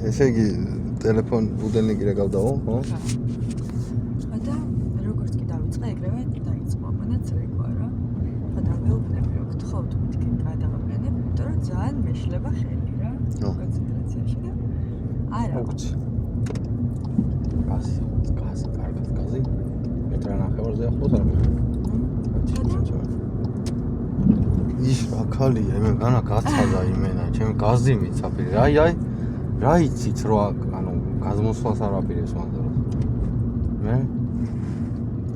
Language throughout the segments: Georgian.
ესე იგი ტელეფონ ბუდელნიკი რა გავდაო, ხო? და როგორც კი დავიწყე, ეგრევე დაიწყო. მანაც რეკვა რა. და მეუბნები რომ გთხოვთ მეთქი გადავაყენებ, იმიტომ რომ ძალიან მეშლება ხელი რა. კონცენტრაციაში და არა. მოგცი. გაზი, კარგად გაზი. მეტრა ნახევარზე ახლოს არ მიხარ. ის რა ქალია, მე განა გაცადა იმენა, ჩემ გაზი მიცაფირი. აი, რა იცით რა, ანუ გაზმოსვას არაპირეს მანდელს. მე?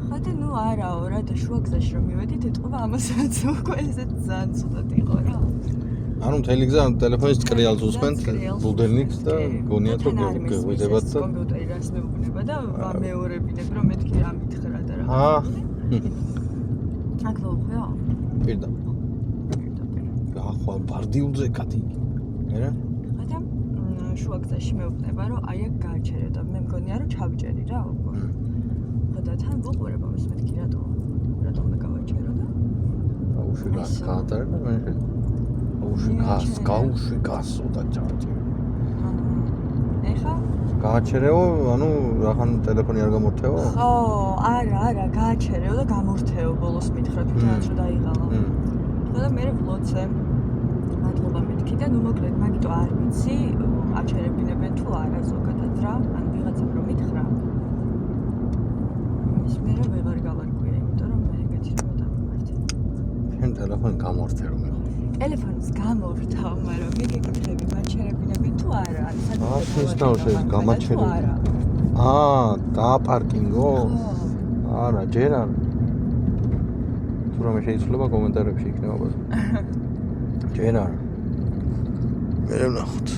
ხოდა ნუ არაო რა და შუაგზაში რომ მივედით, ეთყობა ამასაც უკვე ესეც ძალიან ცუდად იყო რა. ანუ მთელი გზა ტელეფონის ჭრიალს უსმენთ ბუდელნიკს და გონიათ რომ გეღვიძებათ და კომპიუტერი რას მეუბნება და ვამეორებინებ რომ მეთქი რა მითხრა და რა. აქ ლოხეო. პირდა. ახლა ბარდიულზე კატი. მერე? ხოდა შუაგზაში მეუბნება რომ აი აქ გააჩერე და მე მგონია რომ ჩავიჭერი რა უკვე. ხოდა თან ვუყურებ ამას მეთქი რატომ უნდა გავაჩერო და აუში გასკატარ და მე გაუში გასო და ჩავჭერ. ეხა გააჩერეო, ანუ რახან ტელეფონი არ გამორთეო? ხო, არა, გააჩერეო და გამორთეო ბოლოს მითხრა თვითონაც რომ დაიღალა. ხოდა მე ვლოცე. მადლობა მეთქი და ნუ მოკლედ მაგიტო არ ვიცი, აჩერებინებენ თუ არა ზოგადად რა, ან ვიღაცამ რომ მითხრა. ის მე რა ვეღარ გავარკვია, იმიტომ რომ მე ეგეთი რომ დავიმართე. შენ ტელეფონი გამორთე რომ ეხლა. ტელეფონს გამორთავ, მაგრამ მე გეკითხები, მაჩერებინებენ თუ არა? ეს გამაჩერებინებენ. დააპარკინგო? არა, ჯერ არ. თუ რამე შეიძლება კომენტარებში იქნება ბაზა. ჯერ არ. მე ვნახოთ.